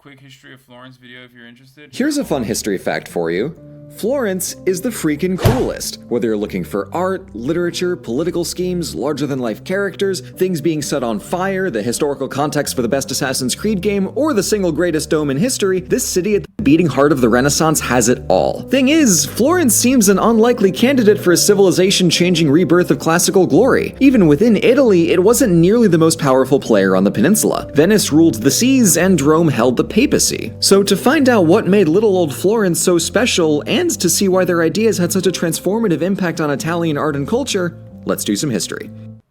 quick history of Florence video if you're interested. Here's a fun history fact for you. Florence is the freaking coolest. Whether you're looking for art, literature, political schemes, larger-than-life characters, things being set on fire, the historical context for the best Assassin's Creed game, or the single greatest dome in history, this city at the beating heart of the Renaissance has it all. Thing is, Florence seems an unlikely candidate for a civilization-changing rebirth of classical glory. Even within Italy, it wasn't nearly the most powerful player on the peninsula. Venice ruled the seas, and Rome held the papacy. So to find out what made little old Florence so special, and to see why their ideas had such a transformative impact on Italian art and culture, let's do some history.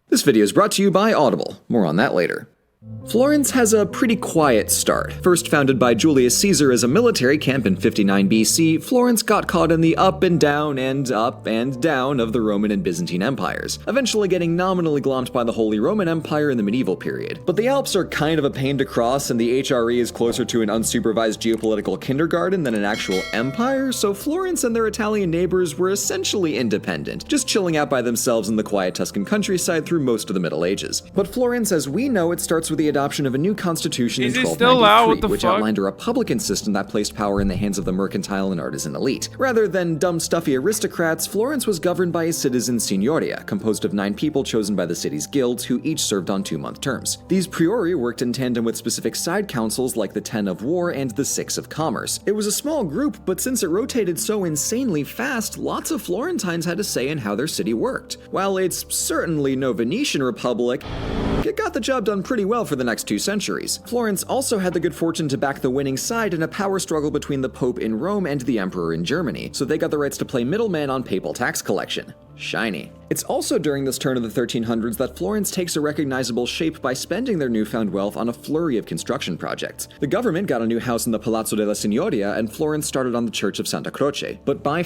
This video is brought to you by Audible. More on that later. Florence has a pretty quiet start. First founded by Julius Caesar as a military camp in 59 BC, Florence got caught in the up and down of the Roman and Byzantine empires, eventually getting nominally glomped by the Holy Roman Empire in the medieval period. But the Alps are kind of a pain to cross, and the HRE is closer to an unsupervised geopolitical kindergarten than an actual empire, so Florence and their Italian neighbors were essentially independent, just chilling out by themselves in the quiet Tuscan countryside through most of the Middle Ages. But Florence, as we know it, starts with the adoption of a new constitution in 1293, which outlined a republican system that placed power in the hands of the mercantile and artisan elite. Rather than dumb, stuffy aristocrats, Florence was governed by a citizen signoria, composed of 9 people chosen by the city's guilds, who each served on 2-month terms. These priori worked in tandem with specific side councils like the 10 of War and the 6 of Commerce. It was a small group, but since it rotated so insanely fast, lots of Florentines had a say in how their city worked. While it's certainly no Venetian republic, it got the job done pretty well for the next 2 centuries. Florence also had the good fortune to back the winning side in a power struggle between the Pope in Rome and the Emperor in Germany, so they got the rights to play middleman on papal tax collection. Shiny. It's also during this turn of the 1300s that Florence takes a recognizable shape by spending their newfound wealth on a flurry of construction projects. The government got a new house in the Palazzo della Signoria, and Florence started on the Church of Santa Croce, but by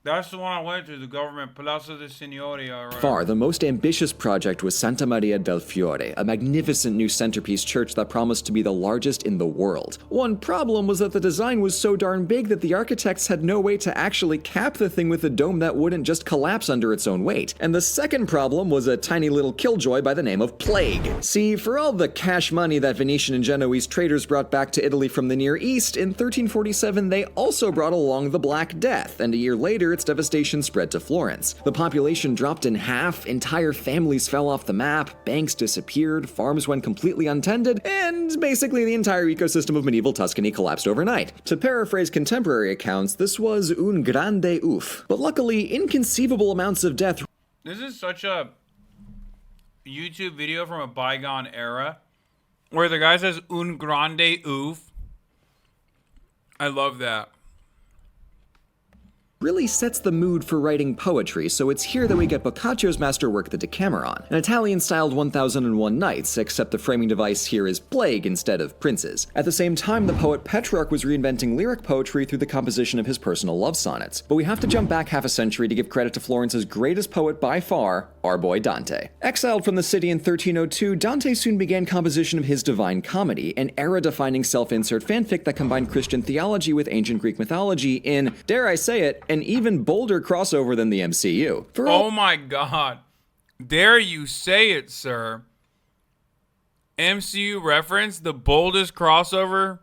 That's the one I went to, the government Palazzo de Signoria. far, the most ambitious project was Santa Maria del Fiore, a magnificent new centerpiece church that promised to be the largest in the world. One problem was that the design was so darn big that the architects had no way to actually cap the thing with a dome that wouldn't just collapse under its own weight. And the second problem was a tiny little killjoy by the name of plague. See, for all the cash money that Venetian and Genoese traders brought back to Italy from the Near East, in 1347 they also brought along the Black Death, and a year later its devastation spread to Florence. The population dropped in half, entire families fell off the map, banks disappeared, farms went completely untended, and basically the entire ecosystem of medieval Tuscany collapsed overnight. To paraphrase contemporary accounts, this was un grande oof. But luckily, inconceivable amounts of death. This is such a YouTube video from a bygone era where the guy says un grande oof. I love that. Really sets the mood for writing poetry, so it's here that we get Boccaccio's masterwork, the Decameron, an Italian-styled 1001 Nights, except the framing device here is plague instead of princes. At the same time, the poet Petrarch was reinventing lyric poetry through the composition of his personal love sonnets. But we have to jump back half a century to give credit to Florence's greatest poet by far, our boy Dante. Exiled from the city in 1302, Dante soon began composition of his Divine Comedy, an era-defining self-insert fanfic that combined Christian theology with ancient Greek mythology in, dare I say it, an even bolder crossover than the MCU. Oh my god. Dare you say it, sir. MCU reference, the boldest crossover.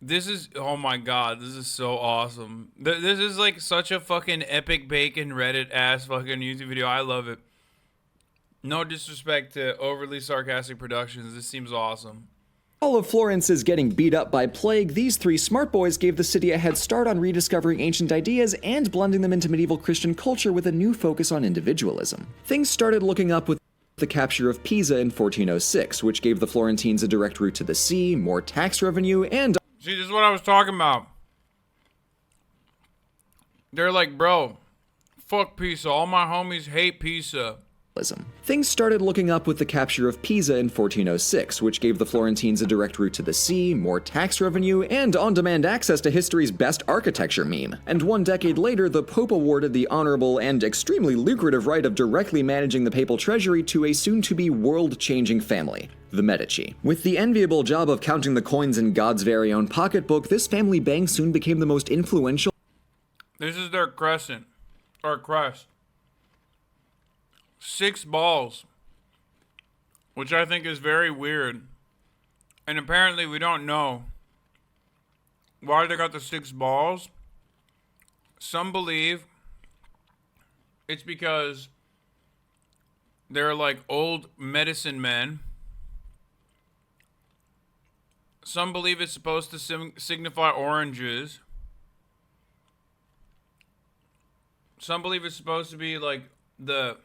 This is, oh my god, this is so awesome. This is like such a fucking epic bacon Reddit ass fucking YouTube video. I love it. No disrespect to overly sarcastic productions. This seems awesome. All of Florence is getting beat up by plague, these 3 smart boys gave the city a head start on rediscovering ancient ideas and blending them into medieval Christian culture with a new focus on individualism. Things started looking up with the capture of Pisa in 1406, which gave the Florentines a direct route to the sea, more tax revenue, and see, this is what I was talking about. They're like, bro, fuck Pisa. All my homies hate Pisa. Things started looking up with the capture of Pisa in 1406, which gave the Florentines a direct route to the sea, more tax revenue, and on-demand access to history's best architecture meme. And 1 decade later, the Pope awarded the honorable and extremely lucrative right of directly managing the papal treasury to a soon-to-be world-changing family, the Medici. With the enviable job of counting the coins in God's very own pocketbook, this family bank soon became the most influential. This is their crescent, or crest. 6 balls, which I think is very weird. And apparently we don't know why they got the 6 balls. Some believe it's because they're like old medicine men. Some believe it's supposed to signify oranges. Some believe it's supposed to be like the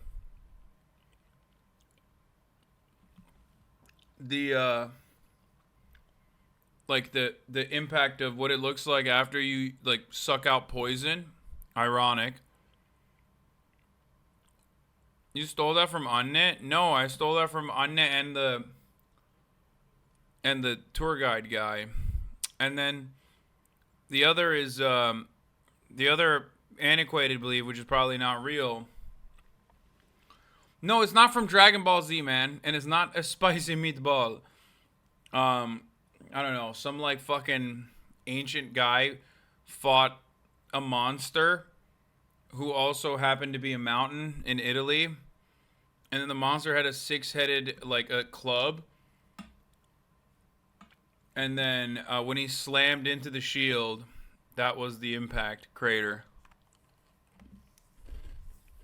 impact of what it looks like after you like suck out poison. Ironic. You stole that from Anne? No, I stole that from Anne and the tour guide guy. And then the other is the other antiquated belief, which is probably not real. No, it's not from Dragon Ball Z, man, and it's not a spicy meatball. I don't know, some like fucking ancient guy fought a monster who also happened to be a mountain in Italy, and then the monster had a 6-headed like a club, and then when he slammed into the shield, that was the impact crater.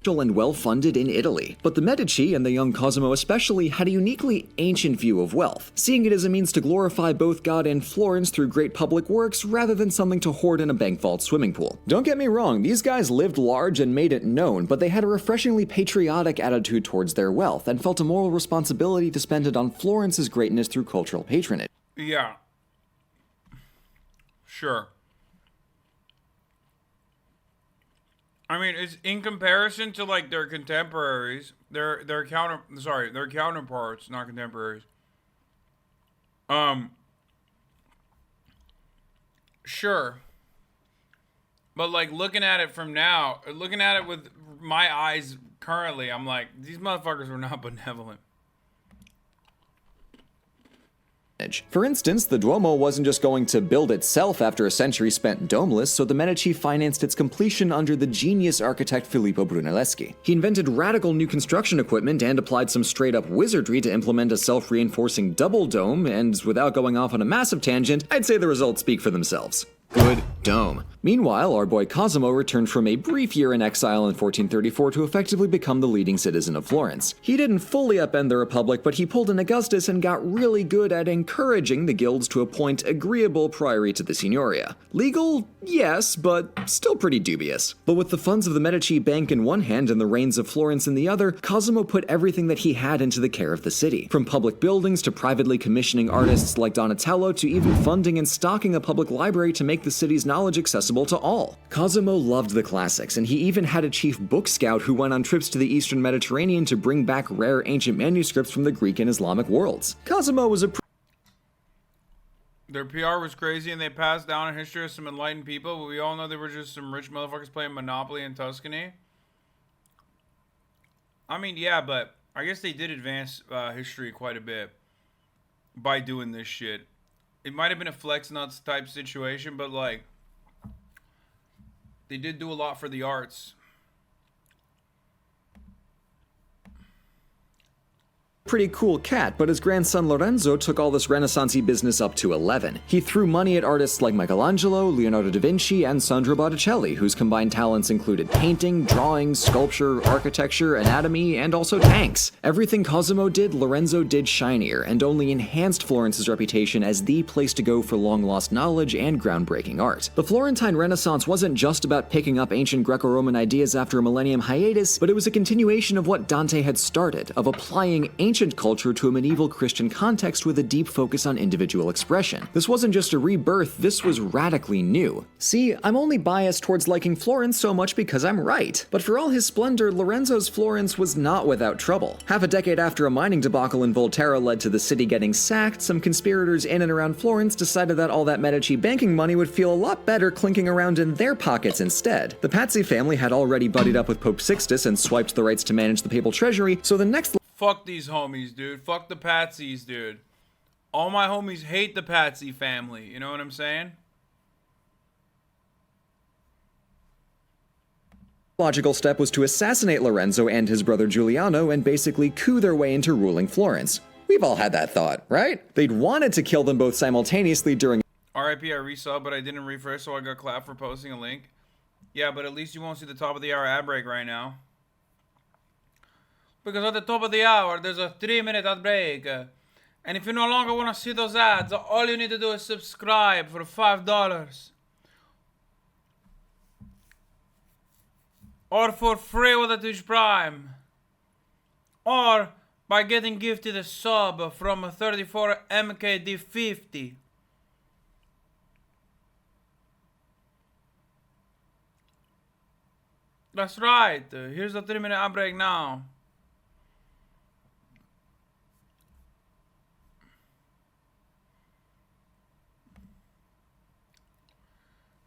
And well-funded in Italy. But the Medici, and the young Cosimo especially, had a uniquely ancient view of wealth, seeing it as a means to glorify both God and Florence through great public works rather than something to hoard in a bank vault swimming pool. Don't get me wrong, these guys lived large and made it known, but they had a refreshingly patriotic attitude towards their wealth and felt a moral responsibility to spend it on Florence's greatness through cultural patronage. Yeah. Sure. I mean, it's in comparison to like their contemporaries, their counterparts, not contemporaries. Sure. But like looking at it from now, looking at it with my eyes currently, I'm like, these motherfuckers were not benevolent. For instance, the Duomo wasn't just going to build itself after a century spent domeless, so the Medici financed its completion under the genius architect Filippo Brunelleschi. He invented radical new construction equipment and applied some straight-up wizardry to implement a self-reinforcing double dome, and without going off on a massive tangent, I'd say the results speak for themselves. Good dome. Meanwhile, our boy Cosimo returned from a brief year in exile in 1434 to effectively become the leading citizen of Florence. He didn't fully upend the Republic, but he pulled an Augustus and got really good at encouraging the guilds to appoint agreeable priori to the Signoria. Legal? Yes, but still pretty dubious. But with the funds of the Medici Bank in one hand and the reins of Florence in the other, Cosimo put everything that he had into the care of the city. From public buildings to privately commissioning artists like Donatello to even funding and stocking a public library to make the city's knowledge accessible to all. Cosimo loved the classics, and he even had a chief book scout who went on trips to the eastern Mediterranean to bring back rare ancient manuscripts from the Greek and Islamic worlds. Cosimo was a Their PR was crazy, and they passed down a history of some enlightened people, but we all know they were just some rich motherfuckers playing Monopoly in Tuscany. I mean, yeah, but I guess they did advance history quite a bit by doing this shit. It might have been a flex nuts type situation, but like, they did do a lot for the arts. pretty cool cat, but his grandson Lorenzo took all this Renaissance-y business up to 11. He threw money at artists like Michelangelo, Leonardo da Vinci, and Sandro Botticelli, whose combined talents included painting, drawing, sculpture, architecture, anatomy, and also tanks. Everything Cosimo did, Lorenzo did shinier, and only enhanced Florence's reputation as the place to go for long-lost knowledge and groundbreaking art. The Florentine Renaissance wasn't just about picking up ancient Greco-Roman ideas after a millennium hiatus, but it was a continuation of what Dante had started, of applying ancient culture to a medieval Christian context with a deep focus on individual expression. This wasn't just a rebirth, this was radically new. See, I'm only biased towards liking Florence so much because I'm right. But for all his splendor, Lorenzo's Florence was not without trouble. Half a decade after a mining debacle in Volterra led to the city getting sacked, some conspirators in and around Florence decided that all that Medici banking money would feel a lot better clinking around in their pockets instead. The Pazzi family had already buddied up with Pope Sixtus and swiped the rights to manage the papal treasury, so the next Fuck these homies, dude. Fuck the Patsies, dude. All my homies hate the Patsy family. You know what I'm saying? logical step was to assassinate Lorenzo and his brother Giuliano and basically coup their way into ruling Florence. We've all had that thought, right? They'd wanted to kill them both simultaneously during RIP, I resub, but I didn't refresh, so I got clapped for posting a link. Yeah, but at least you won't see the top of the hour ad break right now. Because at the top of the hour, there's a 3-minute ad break. And if you no longer want to see those ads, all you need to do is subscribe for $5. Or for free with a Twitch Prime. Or by getting gifted a sub from 34MKD50. That's right. Here's the 3-minute ad break now.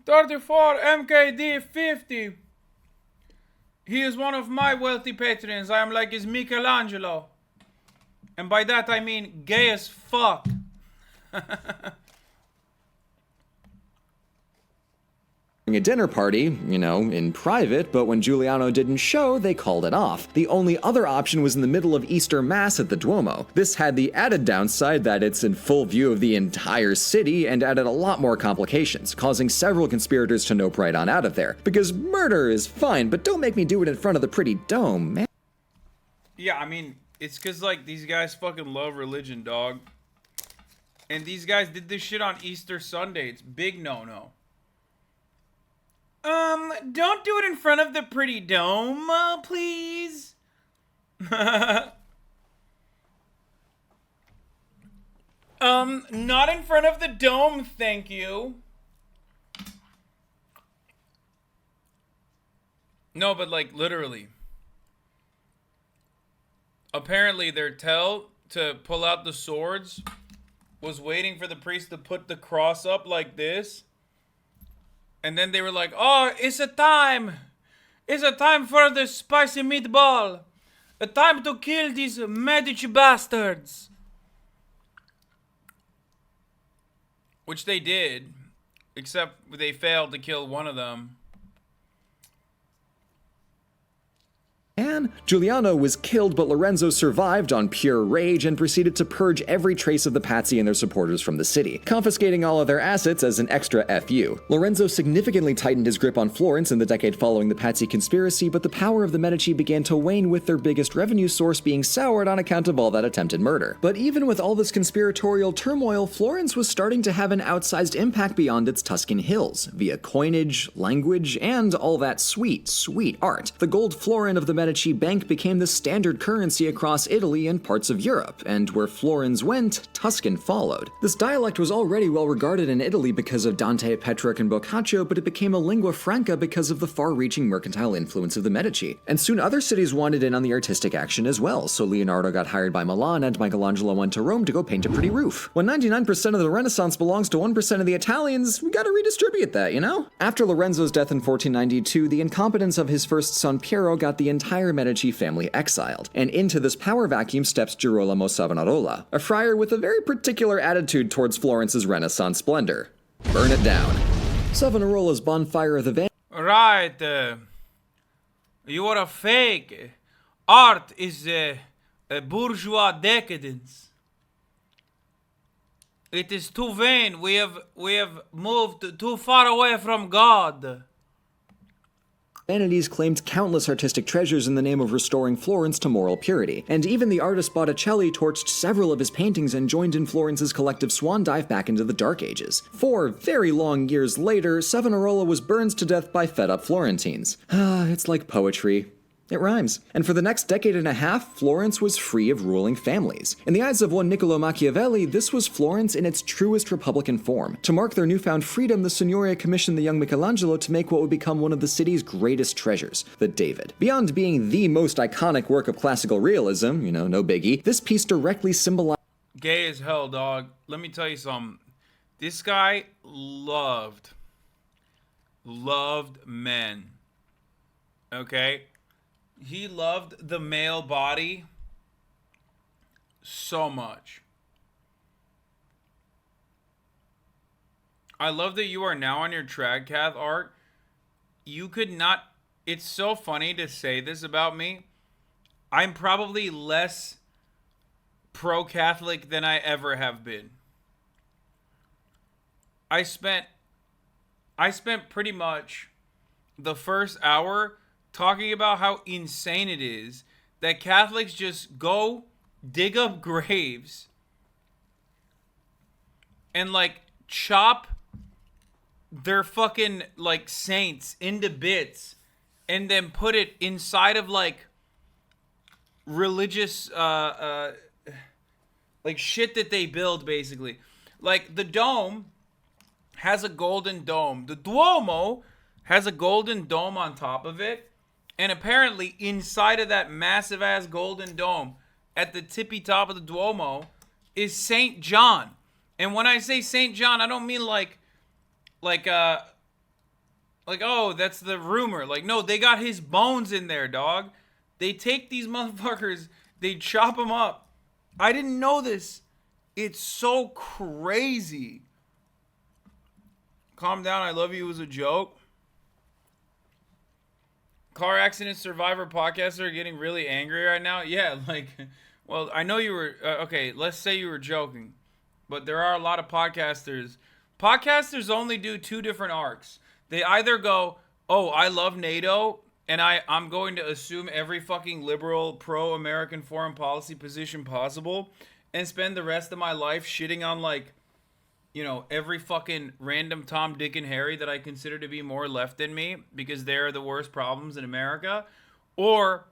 $34MKD50. He is one of my wealthy patrons. I am like his Michelangelo. And by that I mean gay as fuck. a dinner party, in private, but when Giuliano didn't show, they called it off. The only other option was in the middle of Easter Mass at the Duomo. This had the added downside that it's in full view of the entire city and added a lot more complications, causing several conspirators to nope right on out of there. Because murder is fine, but don't make me do it in front of the pretty dome, man. Yeah, I mean, it's because, these guys fucking love religion, dog. And these guys did this shit on Easter Sunday. It's big no-no. Don't do it in front of the pretty dome, please. Not in front of the dome, thank you. No, but literally. Apparently their tell to pull out the swords was waiting for the priest to put the cross up like this. And then they were like, oh, it's a time. It's a time for the spicy meatball. A time to kill these Medici bastards. Which they did. Except they failed to kill one of them. And Giuliano was killed, but Lorenzo survived on pure rage and proceeded to purge every trace of the Pazzi and their supporters from the city, confiscating all of their assets as an extra FU. Lorenzo significantly tightened his grip on Florence in the decade following the Pazzi conspiracy, but the power of the Medici began to wane, with their biggest revenue source being soured on account of all that attempted murder. But even with all this conspiratorial turmoil, Florence was starting to have an outsized impact beyond its Tuscan hills, via coinage, language, and all that sweet, sweet art. The gold florin of the Medici Bank became the standard currency across Italy and parts of Europe, and where florins went, Tuscan followed. This dialect was already well regarded in Italy because of Dante, Petrarch, and Boccaccio, but it became a lingua franca because of the far-reaching mercantile influence of the Medici. And soon other cities wanted in on the artistic action as well, so Leonardo got hired by Milan and Michelangelo went to Rome to go paint a pretty roof. When 99% of the Renaissance belongs to 1% of the Italians, we gotta redistribute that, After Lorenzo's death in 1492, the incompetence of his first son Piero got the entire Medici family exiled, and into this power vacuum steps Girolamo Savonarola, a friar with a very particular attitude towards Florence's Renaissance splendor. Burn it down. Savonarola's bonfire of the Van. Right. You are a fake. Art is a bourgeois decadence. It is too vain. We have moved too far away from God. Vanities claimed countless artistic treasures in the name of restoring Florence to moral purity, and even the artist Botticelli torched several of his paintings and joined in Florence's collective swan dive back into the Dark Ages. 4 very long years later, Savonarola was burned to death by fed-up Florentines. It's like poetry. It rhymes. And for the next decade and a half, Florence was free of ruling families. In the eyes of one Niccolo Machiavelli, this was Florence in its truest republican form. To mark their newfound freedom, the Signoria commissioned the young Michelangelo to make what would become one of the city's greatest treasures, the David. Beyond being the most iconic work of classical realism, no biggie, this piece directly symbolized... Gay as hell, dog. Let me tell you something. This guy loved men. Okay? He loved the male body so much. I love that you are now on your Tradcath art. You could not... It's so funny to say this about me. I'm probably less pro-Catholic than I ever have been. I spent pretty much the first hour talking about how insane it is that Catholics just go dig up graves and like chop their fucking like saints into bits and then put it inside of like religious like shit that they build, basically. Like the dome has a golden dome. The Duomo has a golden dome on top of it. And apparently inside of that massive ass golden dome at the tippy top of the Duomo is St. John. And when I say St. John, I don't mean like oh, that's the rumor. Like, no, they got his bones in there, dog. They take these motherfuckers, they chop them up. I didn't know this. It's so crazy. Calm down, I love you was a joke. Car accident survivor podcasters are getting really angry right now. Yeah, like, well, I know you were, okay, let's say you were joking. But there are a lot of podcasters. Podcasters only do two different arcs. They either go, oh, I love NATO, and I'm going to assume every fucking liberal, pro-American foreign policy position possible, and spend the rest of my life shitting on, like, you know, every fucking random Tom, Dick, and Harry that I consider to be more left than me, because they're the worst problems in America. Or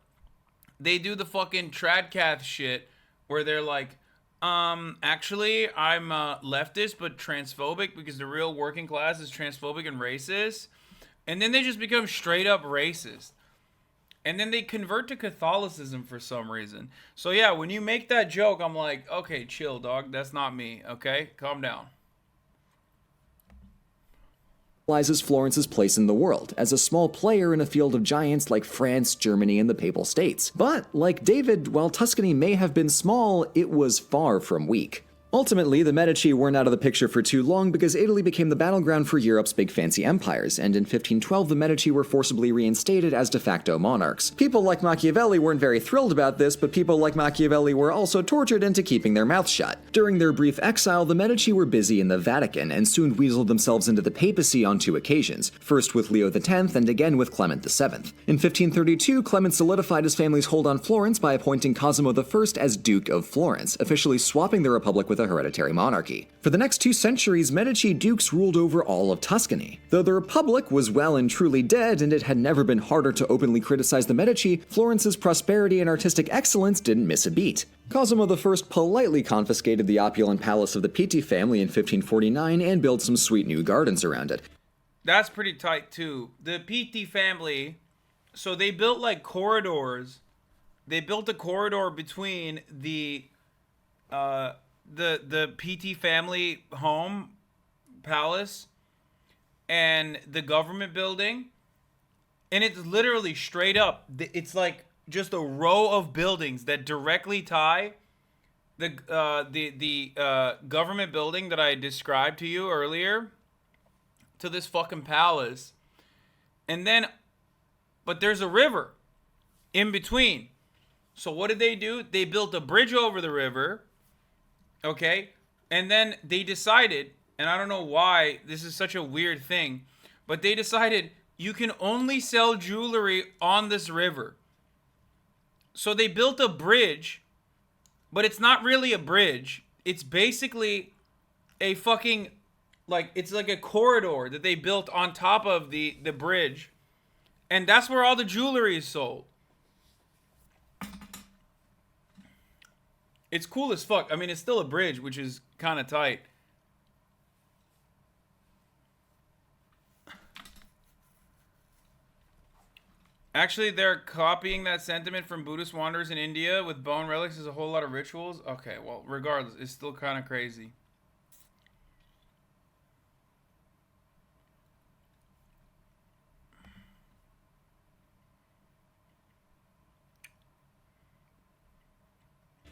they do the fucking tradcath shit, where they're like, actually, I'm leftist but transphobic because the real working class is transphobic and racist. And then they just become straight up racist. And then they convert to Catholicism for some reason. So yeah, when you make that joke, I'm like, okay, chill, dog. That's not me, okay? Calm down. Florence's place in the world as a small player in a field of giants like France, Germany, and the Papal States. But, like David, while Tuscany may have been small, it was far from weak. Ultimately, the Medici weren't out of the picture for too long because Italy became the battleground for Europe's big fancy empires, and in 1512 the Medici were forcibly reinstated as de facto monarchs. People like Machiavelli weren't very thrilled about this, but people like Machiavelli were also tortured into keeping their mouths shut. During their brief exile, the Medici were busy in the Vatican, and soon weaseled themselves into the papacy on two occasions, first with Leo X and again with Clement VII. In 1532, Clement solidified his family's hold on Florence by appointing Cosimo I as Duke of Florence, officially swapping the Republic with a hereditary monarchy. For the next 2 centuries, Medici dukes ruled over all of Tuscany. Though the Republic was well and truly dead, and it had never been harder to openly criticize the Medici, Florence's prosperity and artistic excellence didn't miss a beat. Cosimo I politely confiscated the opulent palace of the Pitti family in 1549 and built some sweet new gardens around it. That's pretty tight too. The Pitti family, so they built like corridors. They built a corridor between the Pitti family home palace and the government building, and it's literally straight up. It's like just a row of buildings that directly tie the government building that I described to you earlier to this fucking palace. And then, but there's a river in between. So what did they do? They built a bridge over the river. Okay, and then they decided, and I don't know why this is such a weird thing, but they decided you can only sell jewelry on this river. So they built a bridge, but it's not really a bridge. It's basically a fucking, like, it's like a corridor that they built on top of the bridge. And that's where all the jewelry is sold. It's cool as fuck. I mean, it's still a bridge, which is kind of tight. Actually, they're copying that sentiment from Buddhist wanderers in India with bone relics as a whole lot of rituals. Okay, well, regardless, it's still kind of crazy.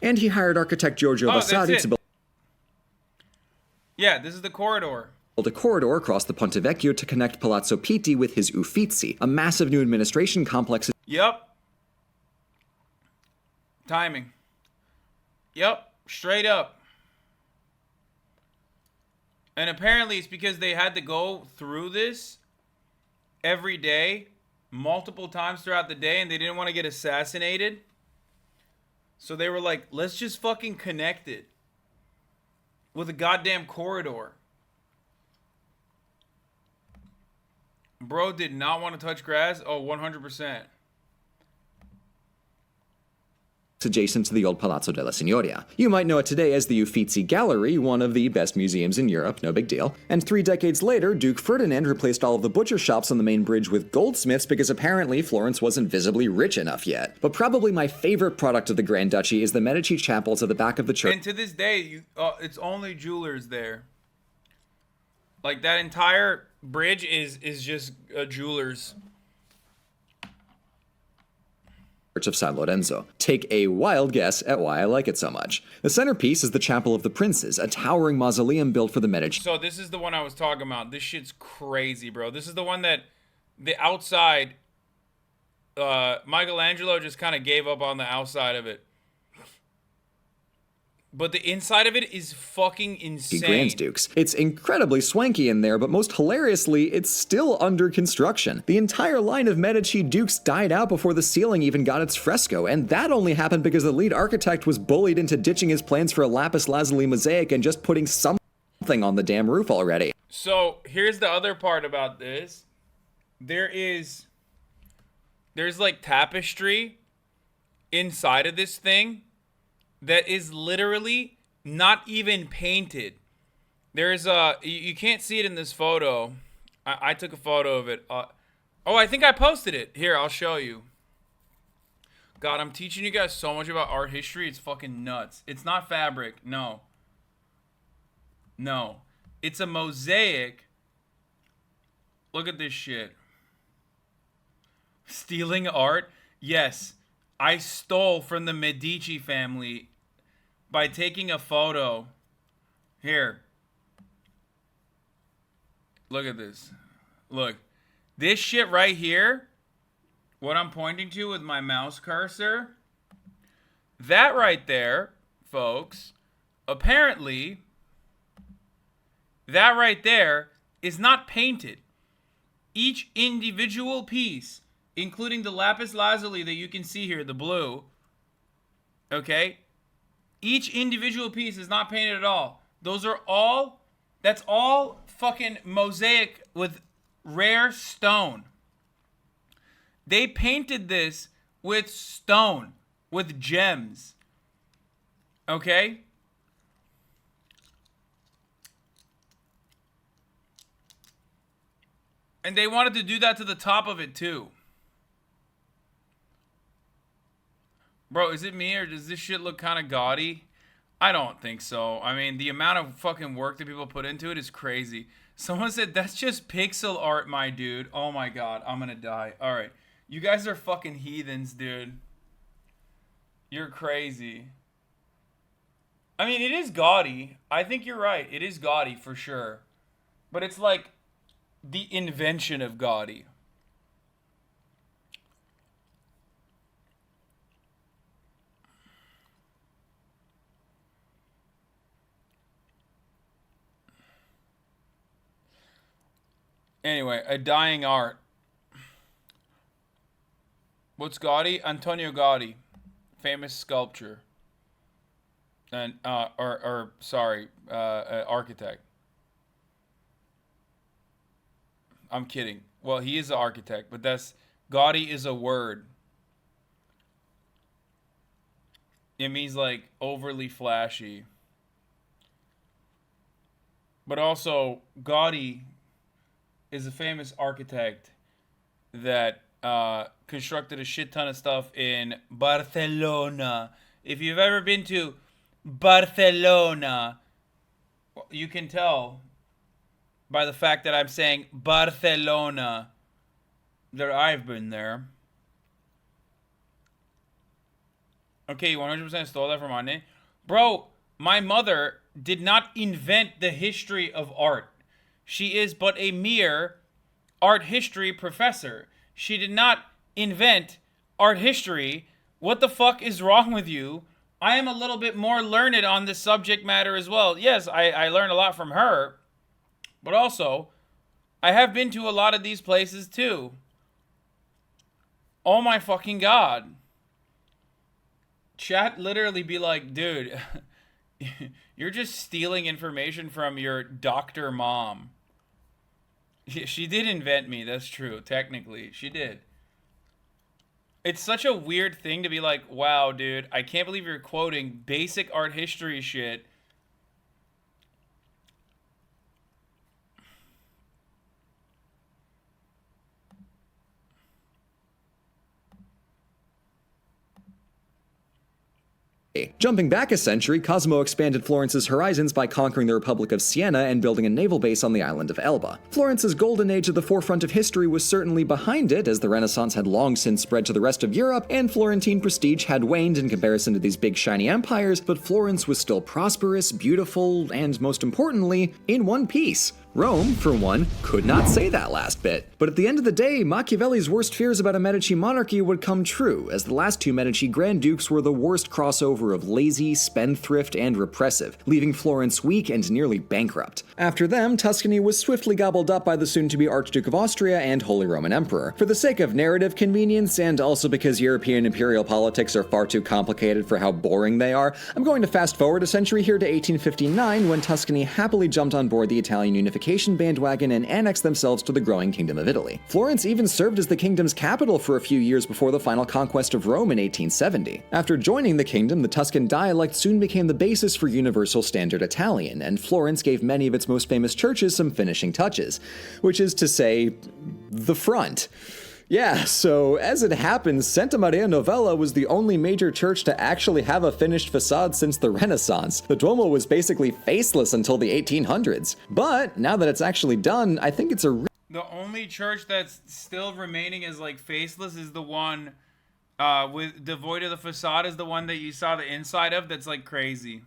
And he hired architect Giorgio Vasari to build. Yeah, this is the corridor. A corridor across the Ponte Vecchio to connect Palazzo Pitti with his Uffizi, a massive new administration complex. Yep. Timing. Yep. Straight up. And apparently it's because they had to go through this every day, multiple times throughout the day, and they didn't want to get assassinated. So they were like, let's just fucking connect it with a goddamn corridor. Bro did not want to touch grass. Oh, 100%. Adjacent to the old Palazzo della Signoria. You might know it today as the Uffizi Gallery, one of the best museums in Europe, no big deal. And 3 decades later, Duke Ferdinand replaced all of the butcher shops on the main bridge with goldsmiths because apparently Florence wasn't visibly rich enough yet. But probably my favorite product of the Grand Duchy is the Medici chapels at the back of the church. And to this day, it's only jewelers there. Like, that entire bridge is just jewelers. Church of San Lorenzo. Take a wild guess at why I like it so much. The centerpiece is the Chapel of the Princes, a towering mausoleum built for the Medici. So this is the one I was talking about. This shit's crazy, bro. This is the one that the outside, Michelangelo just kind of gave up on the outside of it. But the inside of it is fucking insane. Grand Dukes. It's incredibly swanky in there, but most hilariously, it's still under construction. The entire line of Medici dukes died out before the ceiling even got its fresco, and that only happened because the lead architect was bullied into ditching his plans for a lapis lazuli mosaic and just putting something on the damn roof already. So here's the other part about this. There's like tapestry inside of this thing that is literally not even painted. There's you can't see it in this photo. I took a photo of it. Oh, I think I posted it. Here, I'll show you. God, I'm teaching you guys so much about art history. It's fucking nuts. It's not fabric. No. No. It's a mosaic. Look at this shit. Stealing art? Yes. I stole from the Medici family by taking a photo. Here. Look at this. Look. This shit right here, what I'm pointing to with my mouse cursor, that right there, folks, apparently, that right there is not painted. Each individual piece, including the lapis lazuli that you can see here, the blue, okay? Each individual piece is not painted at all. That's all fucking mosaic with rare stone. They painted this with stone, with gems, okay? And they wanted to do that to the top of it too. Bro, is it me or does this shit look kind of gaudy? I don't think so. I mean, the amount of fucking work that people put into it is crazy. Someone said, that's just pixel art, my dude. Oh my god, I'm gonna die. Alright. You guys are fucking heathens, dude. You're crazy. I mean, it is gaudy. I think you're right. It is gaudy for sure. But it's like the invention of gaudy. Anyway, a dying art. What's Gaudi? Antonio Gaudi, famous sculptor. And architect. I'm kidding. Well, he is an architect, but Gaudi is a word. It means like overly flashy. But also, Gaudi is a famous architect that constructed a shit ton of stuff in Barcelona. If you've ever been to Barcelona, you can tell by the fact that I'm saying Barcelona that I've been there. Okay, you 100% stole that from my name? Bro, my mother did not invent the history of art. She is but a mere art history professor. She did not invent art history. What the fuck is wrong with you? I am a little bit more learned on this subject matter as well. Yes, I learned a lot from her, but also, I have been to a lot of these places too. Oh my fucking god. Chat literally be like, dude, you're just stealing information from your doctor mom. She did invent me, that's true, technically. She did. It's such a weird thing to be like, wow, dude, I can't believe you're quoting basic art history shit. Jumping back a century, Cosimo expanded Florence's horizons by conquering the Republic of Siena and building a naval base on the island of Elba. Florence's golden age at the forefront of history was certainly behind it, as the Renaissance had long since spread to the rest of Europe, and Florentine prestige had waned in comparison to these big shiny empires, but Florence was still prosperous, beautiful, and most importantly, in one piece. Rome, for one, could not say that last bit. But at the end of the day, Machiavelli's worst fears about a Medici monarchy would come true, as the last two Medici Grand Dukes were the worst crossover of lazy, spendthrift, and repressive, leaving Florence weak and nearly bankrupt. After them, Tuscany was swiftly gobbled up by the soon-to-be Archduke of Austria and Holy Roman Emperor. For the sake of narrative convenience, and also because European imperial politics are far too complicated for how boring they are, I'm going to fast forward a century here to 1859, when Tuscany happily jumped on board the Italian unification bandwagon and annexed themselves to the growing Kingdom of Italy. Florence even served as the kingdom's capital for a few years before the final conquest of Rome in 1870. After joining the kingdom, the Tuscan dialect soon became the basis for Universal Standard Italian, and Florence gave many of its most famous churches some finishing touches, which is to say, the front. Yeah, so as it happens, Santa Maria Novella was the only major church to actually have a finished facade since the Renaissance. The Duomo was basically faceless until the 1800s. But now that it's actually done, I think it's a The only church that's still remaining as like faceless is the one with devoid of the facade, is the one that you saw the inside of. That's like crazy.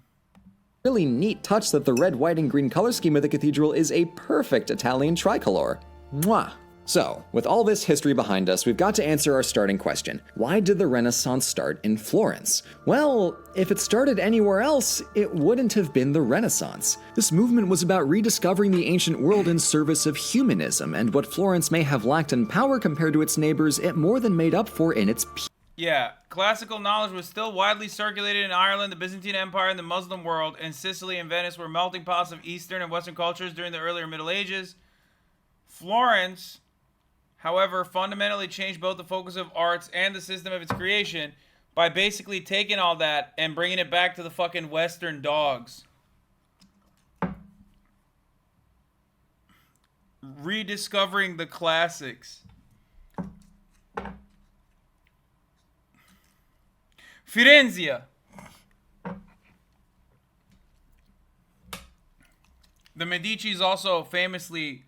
really neat touch that the red, white, and green color scheme of the cathedral is a perfect Italian tricolor. Mwah. So, with all this history behind us, we've got to answer our starting question. Why did the Renaissance start in Florence? Well, if it started anywhere else, it wouldn't have been the Renaissance. This movement was about rediscovering the ancient world in service of humanism, and what Florence may have lacked in power compared to its neighbors, it more than made up for in its peace. Yeah, classical knowledge was still widely circulated in Ireland, the Byzantine Empire, and the Muslim world, and Sicily and Venice were melting pots of Eastern and Western cultures during the earlier Middle Ages. Florence, however, fundamentally changed both the focus of arts and the system of its creation by basically taking all that and bringing it back to the fucking Western dogs. Rediscovering the classics. Firenze. The Medicis also famously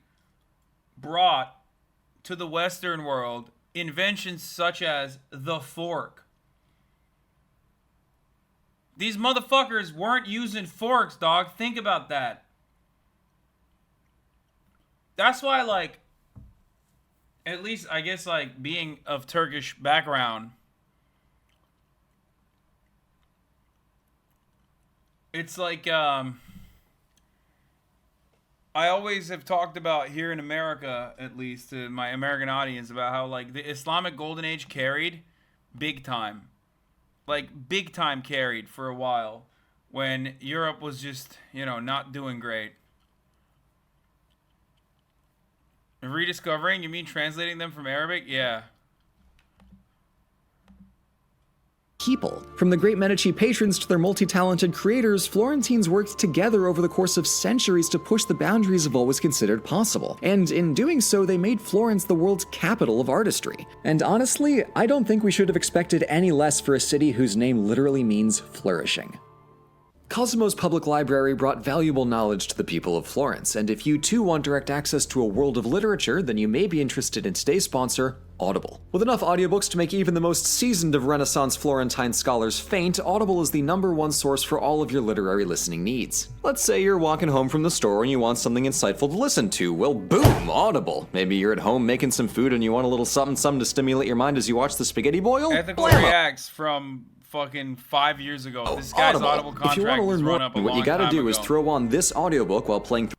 brought to the Western world inventions such as the fork. These motherfuckers weren't using forks, dog. Think about that. That's why, like, at least I guess, like, being of Turkish background, it's like, I always have talked about here in America, at least to my American audience, about how like the Islamic Golden Age carried big time. Like big time carried for a while when Europe was just, you know, not doing great. Rediscovering, you mean translating them from Arabic? Yeah. People. From the great Medici patrons to their multi-talented creators, Florentines worked together over the course of centuries to push the boundaries of what was considered possible. And in doing so, they made Florence the world's capital of artistry. And honestly, I don't think we should have expected any less for a city whose name literally means flourishing. Cosimo's public library brought valuable knowledge to the people of Florence, and if you too want direct access to a world of literature, then you may be interested in today's sponsor, Audible. With enough audiobooks to make even the most seasoned of Renaissance Florentine scholars faint, Audible is the #1 source for all of your literary listening needs. Let's say you're walking home from the store and you want something insightful to listen to. Well, boom, Audible. Maybe you're at home making some food and you want a little something to stimulate your mind as you watch the spaghetti boil? Ethical Blammo. Reacts from fucking 5 years ago. This guy's Audible If you want contract to was learn run more, up a what you long gotta time do is ago. throw on this audiobook while playing.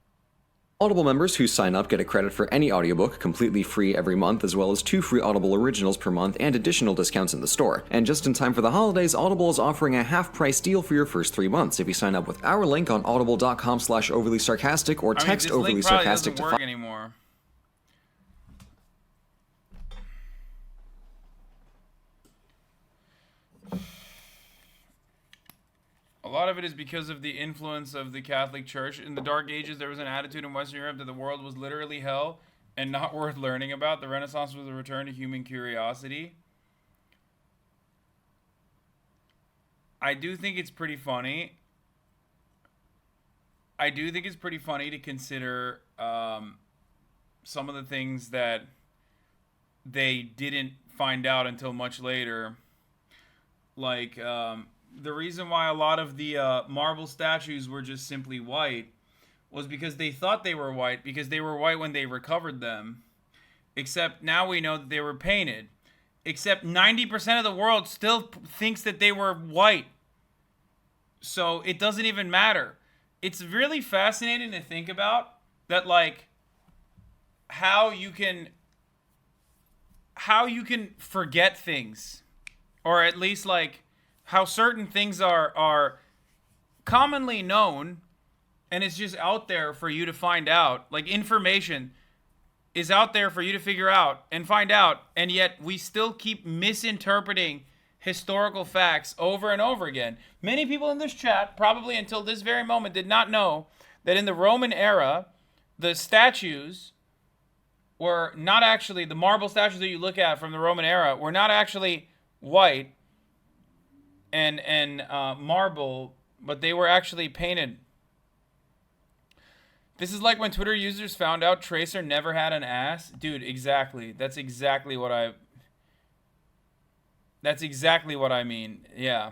Audible members who sign up get a credit for any audiobook completely free every month, as well as 2 free Audible originals per month and additional discounts in the store. And just in time for the holidays, Audible is offering a half-price deal for your first 3 months if you sign up with our link on audible.com/overlysarcastic or text this link overly probably sarcastic doesn't to work anymore. A lot of it is because of the influence of the Catholic Church. In the Dark Ages, there was an attitude in Western Europe that the world was literally hell and not worth learning about. The Renaissance was a return to human curiosity. I do think it's pretty funny. To consider some of the things that they didn't find out until much later. Like, the reason why a lot of the marble statues were just simply white was because they thought they were white because they were white when they recovered them. Except now we know that they were painted. Except 90% of the world still thinks that they were white. So it doesn't even matter. It's really fascinating to think about that, like, how you can forget things, or at least like how certain things are commonly known, and it's just out there for you to find out. Like, information is out there for you to figure out and find out, and yet we still keep misinterpreting historical facts over and over again. Many people in this chat, probably until this very moment, did not know that in the Roman era, the statues were not actually, the marble statues that you look at from the Roman era were not actually white and marble, but they were actually painted. This is like when Twitter users found out Tracer never had an ass. Dude, exactly. That's exactly what I mean. Yeah.